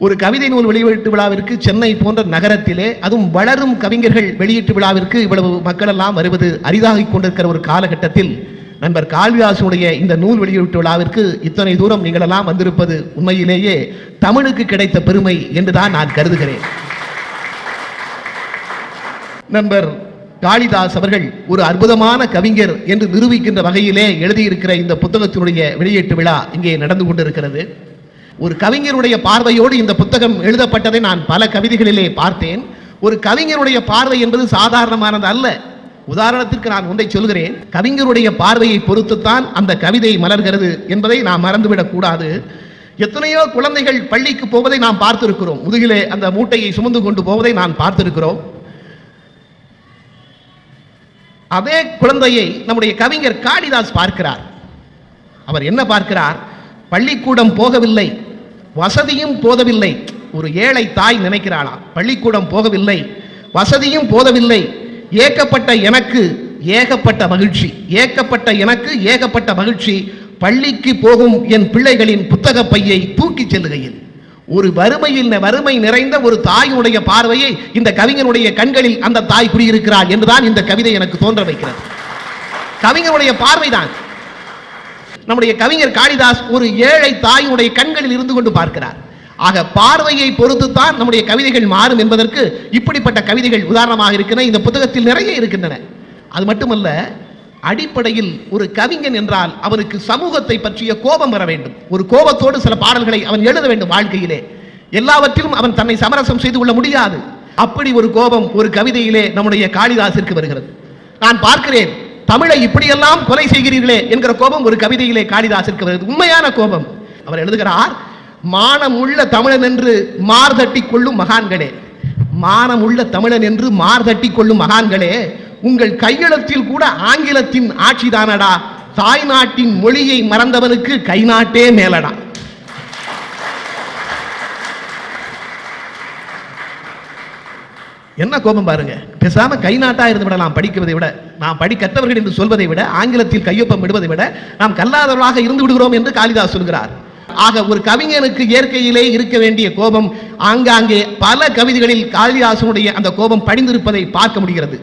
ஒரு கவிதை நூல் வெளியீட்டு விழாவிற்கு சென்னை போன்ற நகரத்திலே, அதுவும் வளரும் கவிஞர்கள் வெளியீட்டு விழாவிற்கு இவ்வளவு மக்கள் எல்லாம் வருவது அரிதாகிக் கொண்டிருக்கிற ஒரு காலகட்டத்தில் நண்பர் காளிதாசனுடைய இந்த நூல் வெளியீட்டு விழாவிற்கு இத்தனை தூரம் நீங்கள் எல்லாம் வந்திருப்பது உண்மையிலேயே தமிழுக்கு கிடைத்த பெருமை என்றுதான் நான் கருதுகிறேன். நண்பர் காளிதாஸ் அவர்கள் ஒரு அற்புதமான கவிஞர் என்று நிரூபிக்கின்ற வகையிலே எழுதியிருக்கிற இந்த புத்தகத்தினுடைய வெளியீட்டு விழா இங்கே நடந்து கொண்டிருக்கிறது. ஒரு கவிஞருடைய பார்வையோடு இந்த புத்தகம் எழுதப்பட்டதை நான் பல கவிதைகளிலே பார்த்தேன். ஒரு கவிஞருடைய பார்வை என்பது சாதாரணமானது அல்ல. உதாரணத்திற்கு நான் ஒன்றை சொல்கிறேன். கவிஞருடைய பார்வையை பொறுத்துத்தான் அந்த கவிதை மலர்கிறது என்பதை நாம் மறந்துவிடக் கூடாது. எத்தனையோ குழந்தைகள் பள்ளிக்கு போவதை நாம் பார்த்திருக்கிறோம். முதுகிலே அந்த மூட்டையை சுமந்து கொண்டு போவதை நான் பார்த்திருக்கிறோம். அதே குழந்தையை நம்முடைய கவிஞர் காளிதாஸ் பார்க்கிறார். அவர் என்ன பார்க்கிறார்? பள்ளிக்கூடம் போகவில்லை, வசதியும் போதவில்லை. ஒரு ஏழை தாய் நினைக்கிறாளாம், பள்ளிக்கூடம் போகவில்லை, வசதியும் போதவில்லை, ஏகப்பட்ட எனக்கு ஏகப்பட்ட மகிழ்ச்சி, ஏகப்பட்ட எனக்கு ஏகப்பட்ட மகிழ்ச்சி, பள்ளிக்கு போகும் என் பிள்ளைகளின் புத்தக பையை தூக்கி செல்லுகையில். ஒரு வறுமை நிறைந்த ஒரு தாயுடைய பார்வையை இந்த கவிஞனுடைய கண்களில் அந்த தாய் குடியிருக்கிறாள் என்றுதான் இந்த கவிதை எனக்கு தோன்ற வைக்கிறது. கவிஞனுடைய பார்வைதான். நம்முடைய கவிஞர் காளிதாஸ் ஒரு ஏழை தாயுடைய கண்களில் இருந்து கொண்டு பார்க்கிறார். ஆக பார்வையை பொறுத்துத்தான் நம்முடைய கவிதைகள் மாறும் என்பதற்கு இப்படிப்பட்ட கவிதைகள் உதாரணமாக இருக்கின்றன. இந்த புத்தகத்தில் நிறைய இருக்கின்றன. அது மட்டுமல்ல, அடிப்படையில் ஒரு கவிஞன் என்றால் அவனுக்கு சமூகத்தை பற்றிய கோபம் வர வேண்டும். ஒரு கோபத்தோடு சில பாடல்களை அவன் எழுத வேண்டும். வாழ்க்கையிலே எல்லாவற்றிலும் அவன் தன்னை சமரசம் செய்து கொள்ள முடியாது. அப்படி ஒரு கோபம் ஒரு கவிதையிலே நம்முடைய காளிதாசிற்கு வருகிறது. நான் பார்க்கிறேன், தமிழை இப்படியெல்லாம் கொலை செய்கிறீர்களே என்கிற கோபம் ஒரு கவிதையிலே காளிதாசிற்கு வருகிறது. உண்மையான கோபம். அவர் எழுதுகிறார், மானமுள்ள தமிழன் என்று மார்தட்டி கொள்ளும் மகான்களே, மானமுள்ள தமிழன் என்று மார்தட்டி கொள்ளும் மகான்களே, உங்கள் கையெழுத்தில் கூட ஆங்கிலத்தின் ஆட்சிதானடா, தாய் நாட்டின் மொழியை மறந்தவனுக்கு கை நாட்டே மேலடா. என்ன கோபம் பாருங்க. பேசாம கை நாட்டா இருந்து விடலாம். படிக்கிறதை விட, நாம் படிக்கற்றவர்கள் என்று சொல்வதை விட, ஆங்கிலத்தில் கையொப்பம் விடுவதை விட நாம் கல்லாதவர்களாக இருந்து விடுகிறோம் என்று காளிதாஸ் சொல்கிறார். ஆக ஒரு கவிஞனுக்கு இயற்கையிலே இருக்க வேண்டிய கோபம் ஆங்காங்கே பல கவிதைகளில் காளிதாசனுடைய அந்த கோபம் படிந்திருப்பதை பார்க்க முடிகிறது.